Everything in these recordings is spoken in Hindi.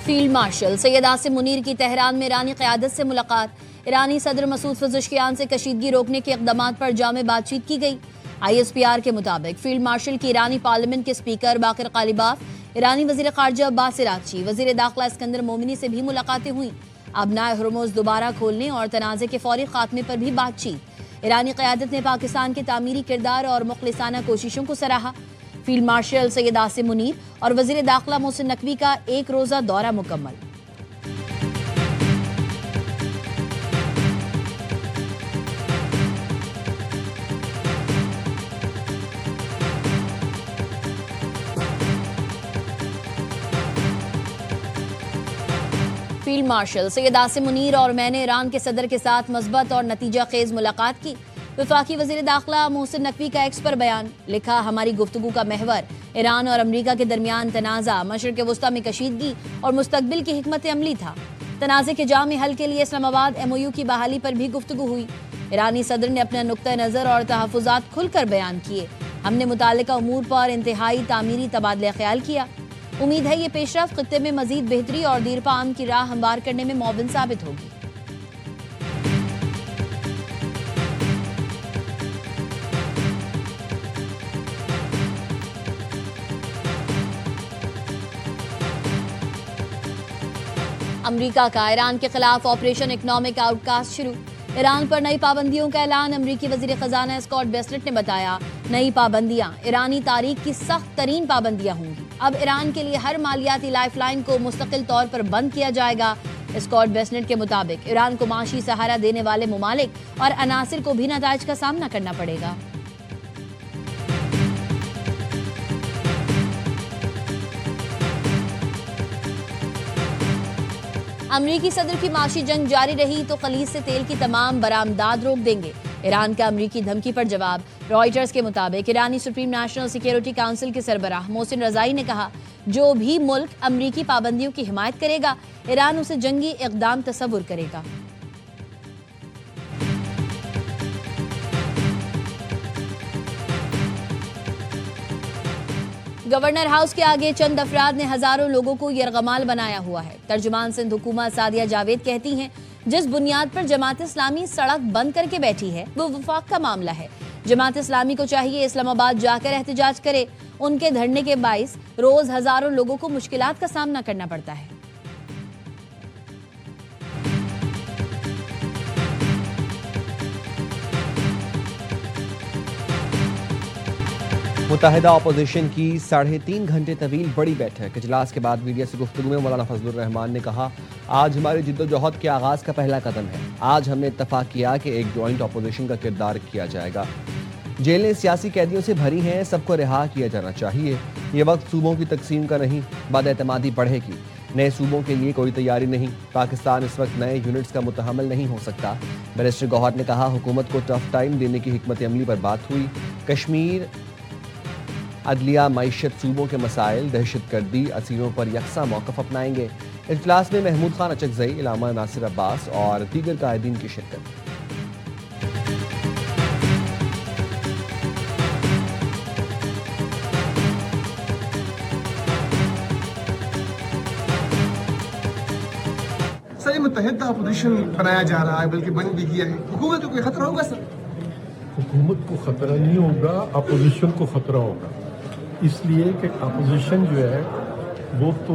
फील्ड मार्शल सैयद आसिम मुनीर की तेहरान में ईरानी क़यादत से मुलाकात। ईरानी सदर मसूद पज़ेश्कियान से कशीदगी रोकने के इक़दाम पर जामे बातचीत की गई। ISPR के मुताबिक फील्ड मार्शल की ईरानी पार्लियामेंट के स्पीकर बाकिर कालिबाफ, ईरानी वज़ीर ख़ारजा अब्बास अराग़ची, वज़ीर दाखिला इस्कंदर मोमिनी से भी मुलाकातें हुई। अबनाए हुर्मुज़ दोबारा खोलने और तनाज़े के फौरी खात्मे पर भी बातचीत। ईरानी क़यादत ने पाकिस्तान के तामीरी किरदार और मुखलिसाना कोशिशों को सराहा। फील्ड मार्शल सैयद आसिम मुनीर और वज़ीर दाखिला मोहसिन नकवी का एक रोज़ा दौरा मुकम्मल। फील्ड मार्शल सैयद आसिम मुनीर और मैंने ईरान के सदर के साथ मस्बत और नतीजा खेज मुलाकात की। वफाकी वज़ीर दाखिला मोहसिन नकवी का एक्स पर बयान, लिखा हमारी गुफ्तगू का महवर ईरान और अमरीका के दरमियान तनाज़ा, मशरिक़ वस्ता में कशीदगी और मुस्तकबिल की हिकमत अमली था। तनाज़े के जामे हल के लिए इस्लामाबाद MOU की बहाली पर भी गुफ्तगू हुई। ईरानी सदर ने अपना नुक्ता नज़र और तहफ़्फ़ुज़ात खुलकर बयान किए। हमने मुतालिका उमूर पर इंतहाई तामीरी तबादला ख्याल किया। उम्मीद है ये पेशरफ्त खित्ते में मज़ीद बेहतरी और दीरपाम की राह हमवार करने में मुअव्विन साबित होगी। अमरीका का ईरान के खिलाफ ऑपरेशन इकोनॉमिक आउटकास्ट शुरू। ईरान पर नई पाबंदियों का ऐलान। अमरीकी वज़ीर ख़जाना स्कॉट बेसेंट ने बताया, नई पाबंदियां ईरानी तारीख की सख्त तरीन पाबंदियां होंगी। अब ईरान के लिए हर मालियाती लाइफलाइन को मुस्तकिल तौर पर बंद किया जाएगा। स्कॉट बेसेंट के मुताबिक ईरान को माशी सहारा देने वाले मुमालिक और अनासिर को भी नताइज का सामना करना पड़ेगा। अमरीकी सदर की माशी जंग जारी रही तो खलीज से तेल की तमाम बरामदात रोक देंगे। ईरान का अमरीकी धमकी पर जवाब। रॉयटर्स के मुताबिक ईरानी सुप्रीम नेशनल सिक्योरिटी काउंसिल के सरबराह मोहसिन रज़ाई ने कहा, जो भी मुल्क अमरीकी पाबंदियों की हिमायत करेगा, ईरान उसे जंगी इक़दाम तस्वुर करेगा। गवर्नर हाउस के आगे चंद अफराद ने हजारों लोगों को यरगमाल बनाया हुआ है। तर्जुमान सिंध हुकूमत सादिया जावेद कहती हैं, जिस बुनियाद पर जमात इस्लामी सड़क बंद करके बैठी है वो वफाक का मामला है। जमात इस्लामी को चाहिए इस्लामाबाद जाकर एहतजाज करे। उनके धरने के बाइस रोज हजारों लोगों को मुश्किलात का सामना करना पड़ता है। मुत्तहिदा अपोजिशन की 3.5 घंटे तवील बड़ी बैठक। इजलास के बाद मीडिया से गुफ्तगू में मौलाना फजलुर रहमान ने कहा, आज हमारी जिद्दोजहद के आगाज का पहला कदम है। आज हमने इत्तफाक किया कि एक जॉइंट अपोजिशन का किरदार किया जाएगा। जेलें सियासी कैदियों से भरी हैं, सबको रिहा किया जाना चाहिए। ये वक्त सूबों की तकसीम का नहीं, बदएतमादी बढ़ेगी। नए सूबों के लिए कोई तैयारी नहीं। पाकिस्तान इस वक्त नए यूनिट्स का मुतहम्मिल नहीं हो सकता। बैरिस्टर गौहर ने कहा, हुकूमत को टफ टाइम देने की हिकमत अमली पर बात हुई। कश्मीर, अदलिया, मईशत, सूबों के मसाइल, दहशतगर्दी, असीरों पर यकसा मौक़िफ़ अपनाएंगे। इजलास में महमूद खान अचकज़ई, इलामा नासिर अब्बास और दीगर कायदीन की शिरकत। सर, मुत्तहिदा अपोजिशन बनाया जा रहा है, बल्कि बन भी किया है। हुकूमत को कोई खतरा होगा सर? हुकूमत को खतरा नहीं होगा, अपोजिशन को खतरा होगा। इसलिए कि अपोजिशन जो है वो तो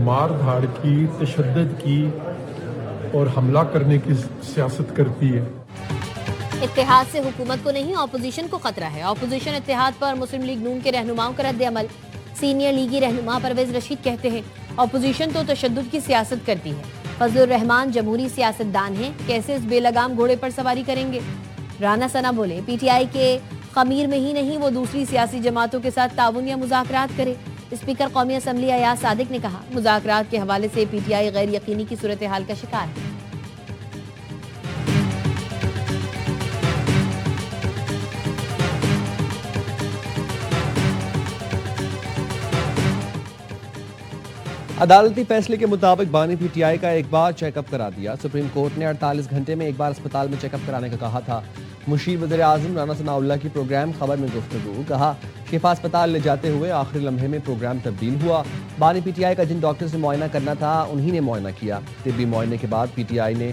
मार धाड़ की, तशद्दुद की और हमला करने की सियासत करती है। इत्तेहाद से हुकूमत को नहीं, अपोजिशन को खतरा है। अपोजिशन इत्तेहाद पर मुस्लिम लीग नून के रहनुमाओं का रद्द अमल। सीनियर लीगी रहनुमा परवेज रशीद कहते हैं, अपोजिशन तो तशद्दुद की सियासत करती है। फजलुर रहमान जमहूरी सियासतदान हैं, कैसे इस बेलगाम घोड़े पर सवारी करेंगे। राना सना बोले, PTI के खमीर में ही नहीं, वो दूसरी सियासी जमातों के साथ ताउन या मुज़ाकरात करे। स्पीकर कौमी असम्बली अयाज सादिक ने कहा, मुज़ाकरात के हवाले से PTI गैर यकीनी की सूरत हाल का शिकार है। अदालती फैसले के मुताबिक बानी PTI का एक बार चेकअप करा दिया। सुप्रीम कोर्ट ने 48 घंटे में एक बार अस्पताल में चेकअप कराने का कहा था। मुशीर वज़ीर आज़म राना सनाउल्लाह की प्रोग्राम खबर में गुफ्तगू, कहा शिफा अस्पताल ले जाते हुए आखिरी लम्हे में प्रोग्राम तब्दील हुआ। बानी पीटीआई का जिन डॉक्टर से मुआयना करना था उन्हीं ने मुआयना किया। तिब्बी मुआयने के बाद पीटीआई ने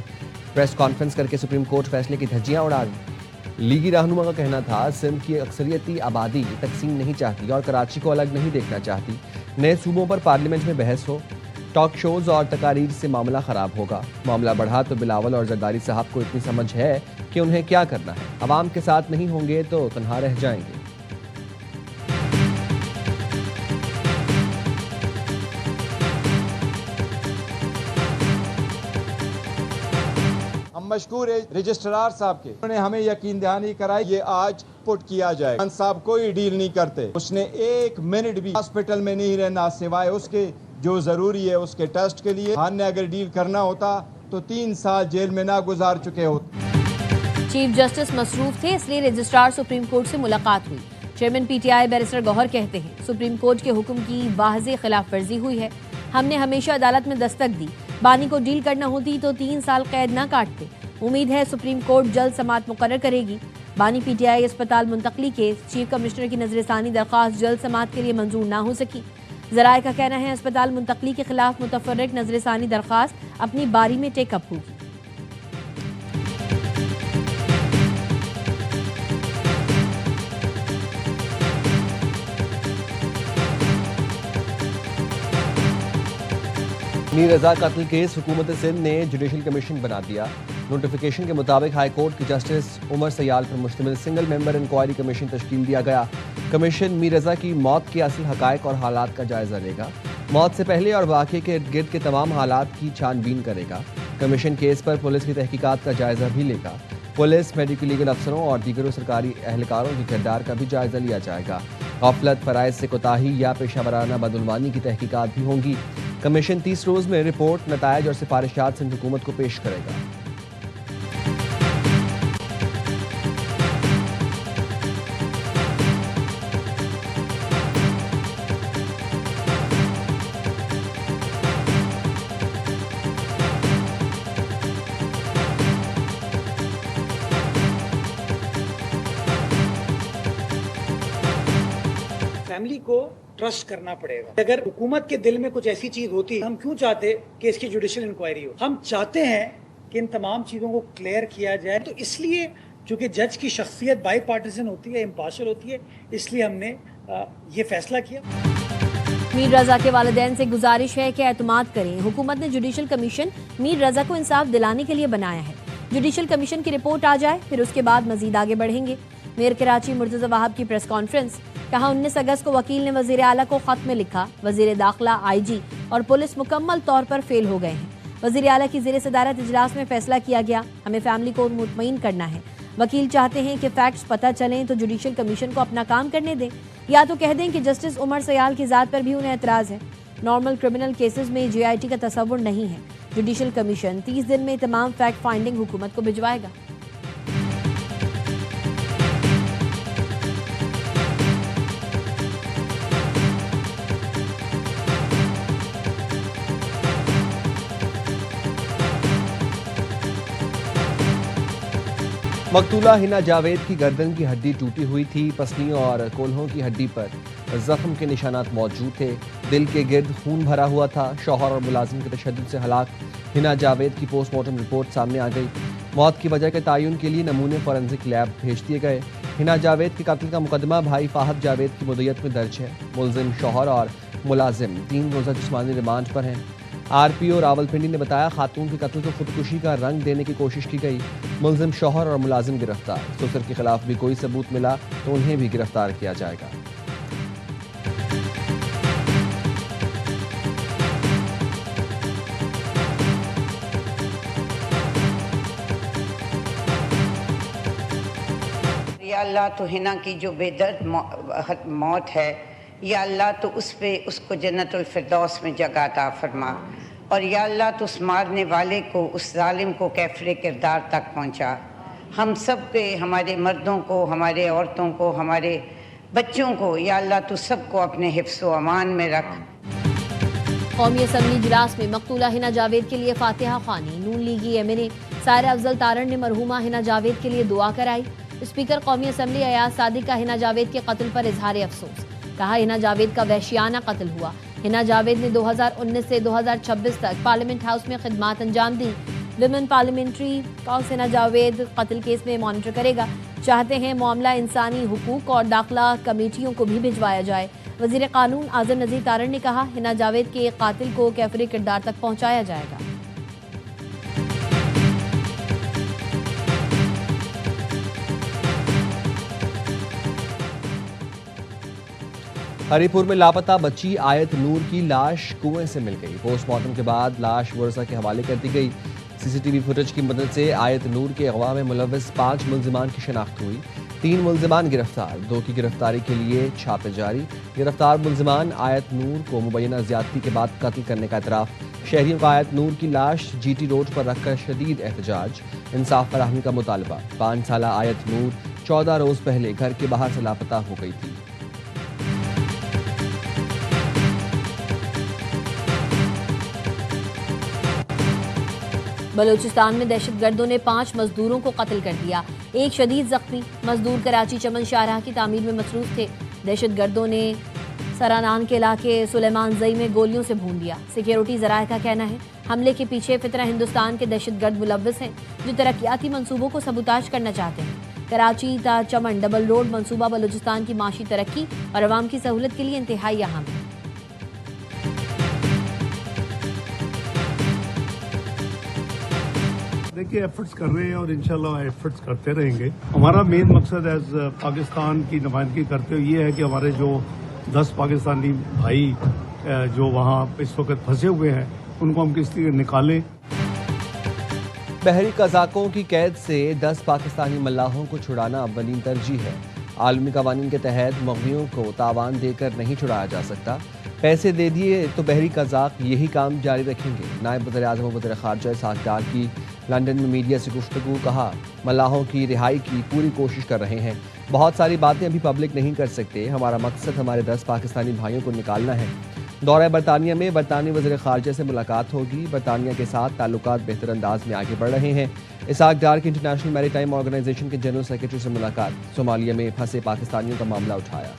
प्रेस कॉन्फ्रेंस करके सुप्रीम कोर्ट फैसले की धज्जियां उड़ा दी। लीगी रहनुमा का कहना था सिंध की अक्सरियती आबादी तकसीम नहीं चाहती और कराची को अलग नहीं देखना चाहती। नए सूबों पर पार्लियामेंट में बहस हो, टॉक शोज और तकारीर से मामला खराब होगा। मामला बढ़ा तो बिलावल और जरदारी साहब को इतनी समझ है कि उन्हें क्या करना है। अवाम के साथ नहीं होंगे तो तन्हा रह जाएंगे। हम मशकूर है रजिस्ट्रार साहब के, उन्होंने हमें यकीन दहानी कराई ये आज पुट किया जाए। खान साहब कोई डील नहीं करते, उसने एक मिनट भी हॉस्पिटल में नहीं रहना सिवाय उसके जो जरूरी है उसके टेस्ट के लिए। खान ने अगर डील करना होता तो 3 साल जेल में ना गुजार चुके होते। चीफ जस्टिस मसरूफ थे, इसलिए रजिस्ट्रार सुप्रीम कोर्ट से मुलाकात हुई। चेयरमैन पीटीआई बैरिस्टर गौहर कहते हैं सुप्रीम कोर्ट के हुक्म की वाज़ेह खिलाफ वर्जी हुई है। हमने हमेशा अदालत में दस्तक दी, बानी को डील करना होती तो 3 साल कैद न काटते। उम्मीद है सुप्रीम कोर्ट जल्द समाअत मुकर्रर करेगी। बानी पीटीआई अस्पताल मुंतकली केस चीफ कमिश्नर की नजरसानी दरख्वास्त जल्द समाअत के लिए मंजूर ना हो सकी। ज़राए का कहना है अस्पताल मुंतकली के खिलाफ मुतफर्रिक नजरसानी दरख्वास्त अपनी बारी में टेकअप होगी। मीर रजा कत्ल केस हुकूमत सिंध ने जुडिशल कमीशन बना दिया। नोटिफिकेशन के मुताबिक हाई कोर्ट के जस्टिस उमर सयाल पर मुश्तमिल सिंगल मेंबर इंक्वायरी कमीशन तश्कील दिया गया। कमीशन मीर रजा की मौत के असल हकायक और हालात का जायजा लेगा। मौत से पहले और वाक़े के इर्द गिर्द के तमाम हालात की छानबीन करेगा। कमीशन केस पर पुलिस की तहकीकात का जायजा भी लेगा। पुलिस, मेडिकल लीगल अफसरों और दीगर सरकारी एहलकारों के किरदार का भी जायजा लिया जाएगा। गफलत, फराइज से कोताही या पेशा वराना बदउनवानी की तहकीकात भी होंगी। कमीशन 30 रोज में रिपोर्ट, नतायज और सिफारिशात सिंध हुकूमत को पेश करेगा। फैमिली को ट्रस्ट करना पड़ेगा। अगर हुकूमत के दिल में कुछ ऐसी चीज होती, हम क्यों चाहते कि इसकी जुडिशियल इंक्वायरी हो? हम चाहते हैं कि इन तमाम चीजों को क्लियर किया जाए। तो इसलिए चूंकि जज की शख्सियत बाई पार्टीजन होती है, इम्पार्शियल होती है, इसलिए हमने ये फैसला किया। मीर रजा के वालिदैन से गुजारिश है कि एतमाद करें। हुकूमत ने जुडिशल कमीशन मीर रजा को इंसाफ दिलाने के लिए बनाया है। जुडिशल कमीशन की रिपोर्ट आ जाए, फिर उसके बाद मजीद आगे बढ़ेंगे। मेयर कराची मुर्तज़ा वहाब की प्रेस कॉन्फ्रेंस, कहा 19 अगस्त को वकील ने वजीर आला को खत में लिखा, वजीर दाखिला, आईजी और पुलिस मुकम्मल तौर पर फेल हो गए हैं। वजीर आला की ज़ेर सदारत इजलास में फैसला किया गया, हमें फैमिली को मुतमईन करना है। वकील चाहते हैं कि फैक्ट्स पता चलें तो जुडिशल कमीशन को अपना काम करने दें, या तो कह दें कि जस्टिस उमर सयाल की ज़ात पर भी उन्हें एतराज़ है। नॉर्मल क्रिमिनल केसेस में JIT का तस्वुर नहीं है। जुडिशल कमीशन 30 दिन में तमाम फैक्ट फाइंडिंग हुकूमत को भिजवाएगा। मकतूला हिना जावेद की गर्दन की हड्डी टूटी हुई थी। पसली और कोल्हों की हड्डी पर जख्म के निशानात मौजूद थे। दिल के गिर्द खून भरा हुआ था। शौहर और मुलाजिम के तशद्दुद से हलाक हिना जावेद की पोस्टमार्टम रिपोर्ट सामने आ गई। मौत की वजह के तयन के लिए नमूने फॉरेंसिक लैब भेज दिए गए। हिना जावेद के कत्ल का मुकदमा भाई फाहद जावेद की मुद्दत में दर्ज है। मुलजिम, शौहर और मुलाजिम 3 रोज़ा जिस्मानी रिमांड पर हैं। RPO रावलपिंडी ने बताया खातून के कत्ल को खुदकुशी का रंग देने की कोशिश की गई। मुलजिम, शौहर और मुलाजिम गिरफ्तार। ससुर के खिलाफ भी कोई सबूत मिला तो उन्हें भी गिरफ्तार किया जाएगा। या अल्लाह, तो हिना की जो बेदर्द मौत है, या अल्लाह तो उस पे उसको जन्नतुल फिरदौस में जगह अता फरमा, और या अल्लाह तो उस मारने वाले को, उस जालिम को कैफरे किरदार तक पहुंचा। हम सब के, हमारे मर्दों को, हमारे औरतों को, हमारे बच्चों को, या अल्लाह तो सबको अपने हिफ्ज़ व अमान में रख। कौमी असम्बली इजलास में मकतूला हिना जावेद के लिए फातिहा ख्वानी। नून लीगी MNA सायरा अफजल तारण ने मरहूमा हिना जावेद के लिए दुआ कराई। स्पीकर कौमी असम्बली अयाज सादिक का हिना जावेद के कत्ल पर इजहार अफसोस। कहा हिना जावेद का वहशियाना कत्ल हुआ। हिना जावेद ने 2019 से 2026 तक पार्लियामेंट हाउस में खिदमात अंजाम दी। Women parliamentary council Hina Javed कत्ल केस में मॉनिटर करेगा। चाहते हैं मामला इंसानी हुकूक और दाखिला कमेटियों को भी भिजवाया जाए। वजीर कानून आजम नजीर तारण ने कहा हिना जावेद के कातिल को कैफरे किरदार तक पहुंचाया जाएगा। हरिपुर में लापता बच्ची आयत नूर की लाश कुएं से मिल गई। पोस्टमार्टम के बाद लाश वर्षा के हवाले कर दी गई। सीसीटीवी फुटेज की मदद से आयत नूर के अगवा में मुलव्वस 5 मुल्जिमान की शनाख्त हुई। 3 मुल्जिमान गिरफ्तार, 2 की गिरफ्तारी के लिए छापे जारी। गिरफ्तार मुल्जिमान आयत नूर को मुबैना ज्यादती के बाद कत्ल करने का इतराफ। शहरियों का आयत नूर की लाश जीटी रोड पर रखकर शदीद एहतजाज। इंसाफ फराहमी का मुतालबा। 5 साला आयत नूर 14 रोज पहले घर के बाहर से लापता हो गई थी। बलूचिस्तान में दहशतगर्दों ने 5 मजदूरों को कत्ल कर दिया। एक शदीद जख्मी। मजदूर कराची चमन शाहराह की तामीर में मसरूफ थे। दहशतगर्दों ने सरानान के इलाके सुलेमान जई में गोलियों से भून दिया। सिक्योरिटी जराये का कहना है हमले के पीछे फितरा हिंदुस्तान के दहशतगर्द मुलव्वस हैं जो तरक्याती मंसूबों को सबूताज करना चाहते हैं। कराची ता चमन डबल रोड मंसूबा बलूचिस्तान की माशी तरक्की और अवाम की सहूलत के लिए इंतहाई अहम है। देखिए एफर्ट्स कर रहे हैं और इंशाल्लाह एफर्ट्स करते रहेंगे। हमारा मेन मकसद एज पाकिस्तान की नुमाइंदगी करते हुए ये है कि हमारे जो 10 पाकिस्तानी भाई जो वहाँ इस वक्त फंसे हुए हैं उनको हम किस तरह निकालें। बहरी कज़ाकों की कैद से 10 पाकिस्तानी मल्लाहों को छुड़ाना अव्वलीन तरजीह है। आलमी कवानीन के तहत मग़वियों को तावान देकर नहीं छुड़ाया जा सकता। पैसे दे दिए तो बहरी कज़ाक यही काम जारी रखेंगे। नायब वज़ीर-ए-आज़म और वज़ीर ख़ारजा इसहाक़ डार की लंदन में मीडिया से गुफ्तगू। कहा मल्लाहों की रिहाई की पूरी कोशिश कर रहे हैं। बहुत सारी बातें अभी पब्लिक नहीं कर सकते। हमारा मकसद हमारे 10 पाकिस्तानी भाइयों को निकालना है। दौरा बरतानिया में बरतानी वज़ीर ख़ारजा से मुलाकात होगी। बरतानिया के साथ ताल्लुकात बेहतर अंदाज में आगे बढ़ रहे हैं। इसहाक़ डार की इंटरनेशनल मैरीटाइम ऑर्गेनाइजेशन के जनरल सेक्रेटरी से मुलाकात। सोमालिया में फंसे पाकिस्तानियों का मामला उठाया।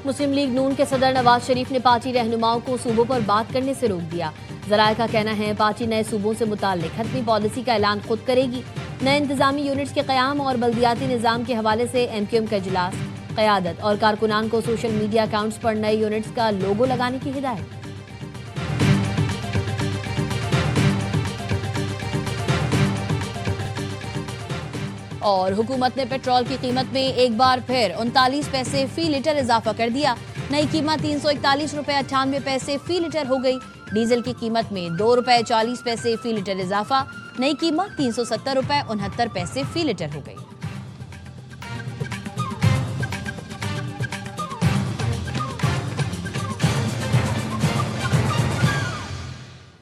मुस्लिम लीग नून के सदर नवाज शरीफ ने पार्टी रहनुमाओं को सूबों पर बात करने से रोक दिया। जराये का कहना है पार्टी नए सूबों से मुताल्लिक हतमी पॉलिसी का ऐलान खुद करेगी। नए इंतजामी यूनिट्स के क़याम और बल्दियाती निज़ाम के हवाले से MQM का इजलास। क़यादत और कारकुनान को सोशल मीडिया अकाउंट्स पर नए यूनिट्स का लोगो लगाने की हिदायत। और हुकूमत ने पेट्रोल की कीमत में एक बार फिर 39 पैसे फी लीटर इजाफा कर दिया। नई कीमत 341 रुपये 98 पैसे फी लीटर हो गई। डीजल की कीमत में 2 रुपये 40 पैसे फी लीटर इजाफा। नई कीमत 370 रुपये 69 पैसे फी लीटर हो गई।